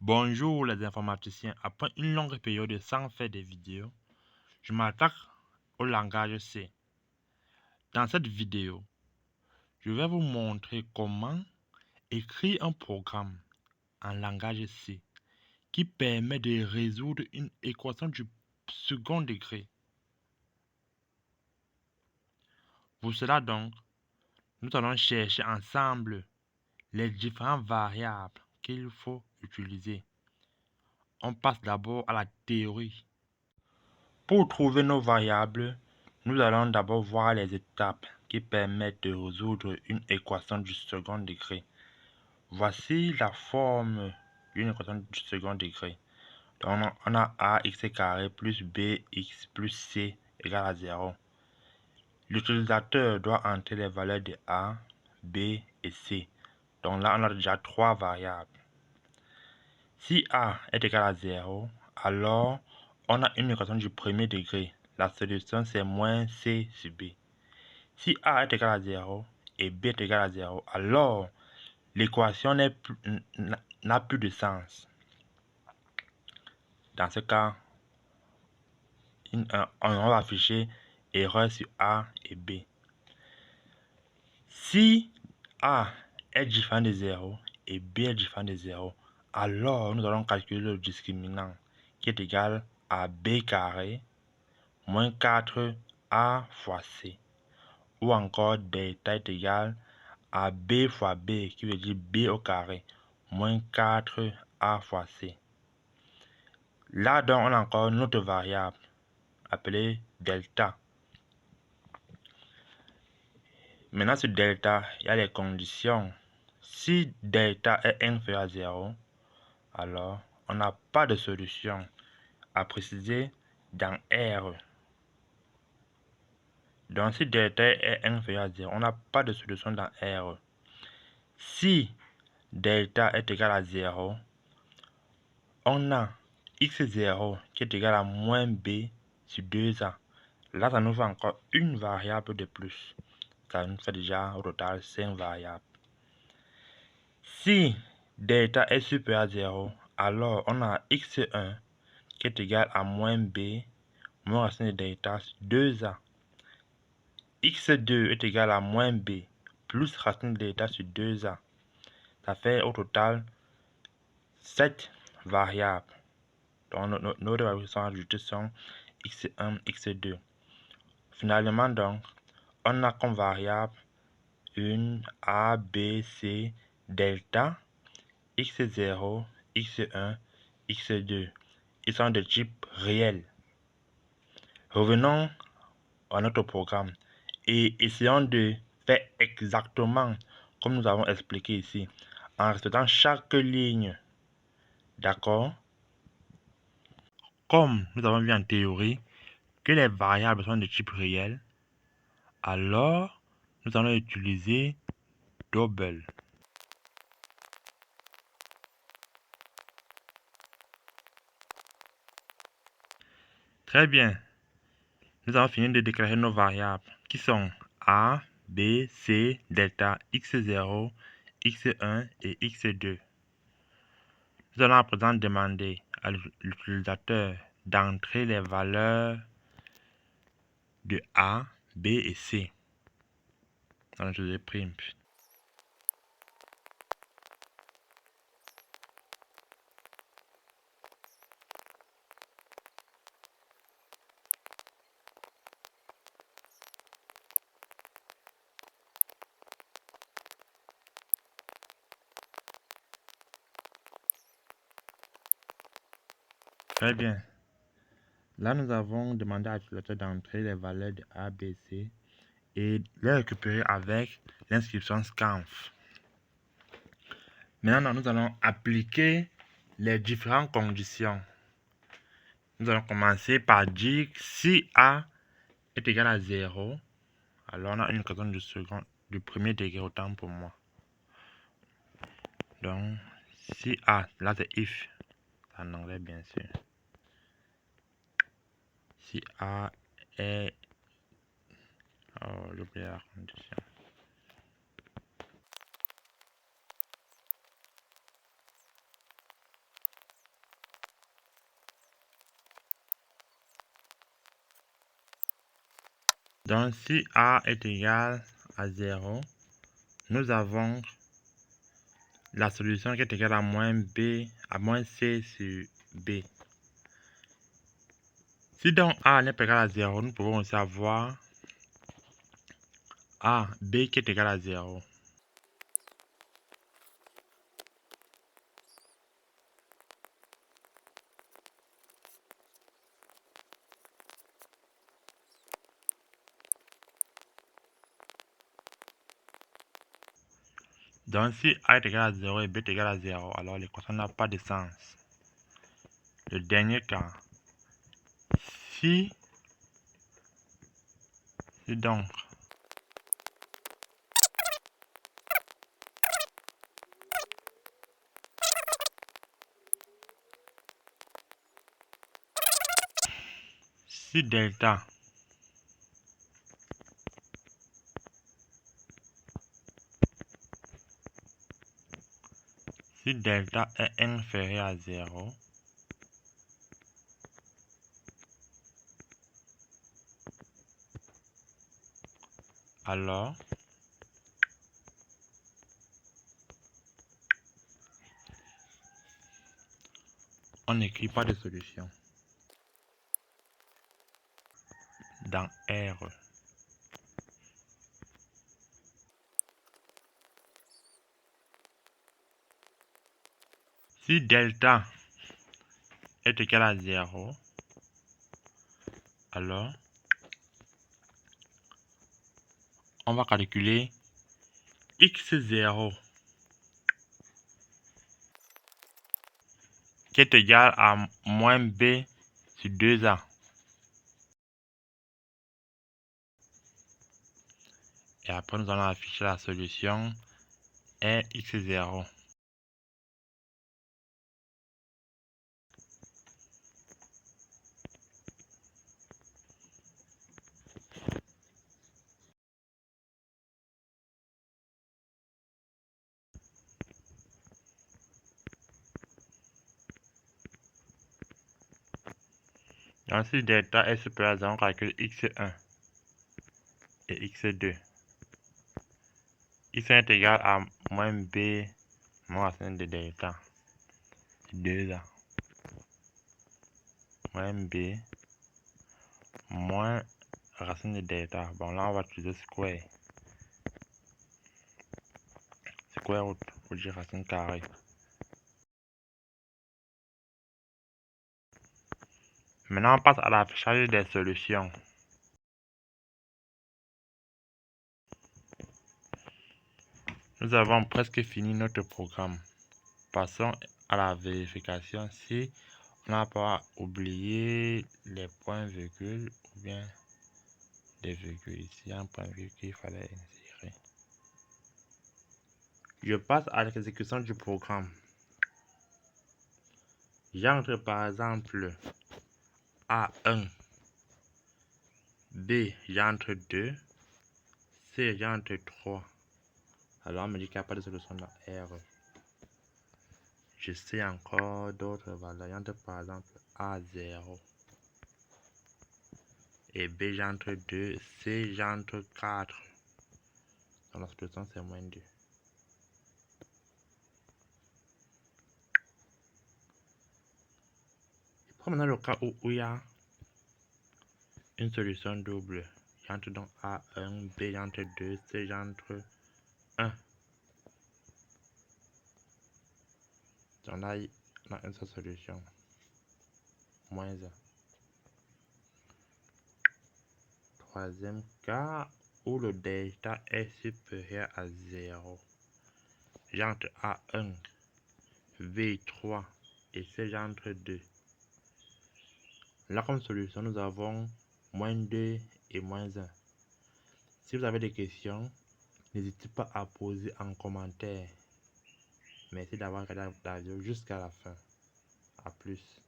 Bonjour les informaticiens, après une longue période sans faire des vidéos, je m'attaque au langage C. Dans cette vidéo, je vais vous montrer comment écrire un programme en langage C qui permet de résoudre une équation du second degré. Pour cela donc, nous allons chercher ensemble les différentes variables qu'il faut utiliser. On passe d'abord à la théorie. Pour trouver nos variables, nous allons d'abord voir les étapes qui permettent de résoudre une équation du second degré. Voici la forme d'une équation du second degré. Donc, on a ax carré plus bx plus c égale à 0. L'utilisateur doit entrer les valeurs de a, b et c. Donc là, on a déjà trois variables. Si a est égal à 0, alors on a une équation du premier degré. La solution, c'est moins c sur b. Si a est égal à 0 et b est égal à 0, alors l'équation n'a plus de sens. Dans ce cas, on va afficher erreur sur a et b. Si a est différent de 0 et b est différent de 0, alors nous allons calculer le discriminant qui est égal à b carré moins 4a fois c. Ou encore delta est égal à b fois b, qui veut dire b au carré, moins 4a fois c. Là, donc, on a encore une autre variable appelée delta. Maintenant, sur delta, il y a les conditions. Si delta est inférieur à 0, alors on n'a pas de solution à préciser dans R. Donc, si delta est inférieur à 0, on n'a pas de solution dans R. Si delta est égal à 0, on a x0 qui est égal à moins b sur 2a. Là, ça nous fait encore une variable de plus. Ça nous fait déjà au total 5 variables. Si delta est supérieur à 0, alors on a x1 qui est égal à moins b moins racine de delta sur 2a. x2 est égal à moins b plus racine de delta sur 2a. Ça fait au total 7 variables. Donc, nos variables qui sont ajoutées sont x1, x2. Finalement, donc, on a comme variable une a, b, c, delta, x0, x1, x2. Ils sont de type réel. Revenons à notre programme et essayons de faire exactement comme nous avons expliqué ici, en respectant chaque ligne. D'accord? Comme nous avons vu en théorie que les variables sont de type réel, alors nous allons utiliser double. Très bien. Nous avons fini de déclarer nos variables qui sont a, b, c, delta, x0, x1 et x2. Nous allons à présent demander à l'utilisateur d'entrer les valeurs de a, b et c dans le jeu de prime. Très bien. Là, nous avons demandé à l'utilisateur d'entrer les valeurs de a, b, c et les récupérer avec l'inscription scanf. Maintenant, nous allons appliquer les différentes conditions. Nous allons commencer par dire que si a est égal à 0, alors on a une équation du premier degré autant pour moi. Donc, si a, là c'est if, en anglais bien sûr. Si a est... Oh, j'ai oublié la condition. Donc, si A est égal à 0, nous avons la solution qui est égale à moins B, à moins C sur B. Si donc A n'est pas égal à 0, nous pouvons aussi avoir A, B qui est égal à 0. Donc, si A est égal à 0 et B est égal à 0, alors l'équation n'a pas de sens. Le dernier cas, si donc si delta est inférieur à 0, alors on n'écrit pas de solution dans R. Si delta est égal à 0, alors on va calculer x0 qui est égal à moins b sur 2a. Et après, nous allons afficher la solution est x0. Donc, si delta est supérieur à 0, on calcule x1 et x2. x1 est égal à moins b moins racine de delta. 2a. Moins b moins racine de delta. Bon, là, on va utiliser square. Square root pour dire racine carrée. Maintenant, on passe à l'affichage des solutions. Nous avons presque fini notre programme. Passons à la vérification si on n'a pas oublié les points virgules ou bien des virgules. Ici, il y a un point virgule qu'il fallait insérer. Je passe à l'exécution du programme. J'entre par exemple A1, B, j'entre 2, C, j'entre 3. Alors, on me dit qu'il n'y a pas de solution dans R. Je sais encore d'autres valeurs. J'entre par exemple A0. Et B, j'entre 2. C, j'entre 4. Donc, la solution, c'est moins 2. Je prends maintenant le cas où il y a une solution double. J'entre donc A1, B, j'entre 2, C, j'entre 1. Donc là, on a une seule solution. Moins 1. Troisième cas où le delta est supérieur à 0. J'entre A1, B3 et C, j'entre 2. Là, comme solution, nous avons moins 2 et moins 1. Si vous avez des questions, n'hésitez pas à poser en commentaire. Merci d'avoir regardé la vidéo jusqu'à la fin. A plus.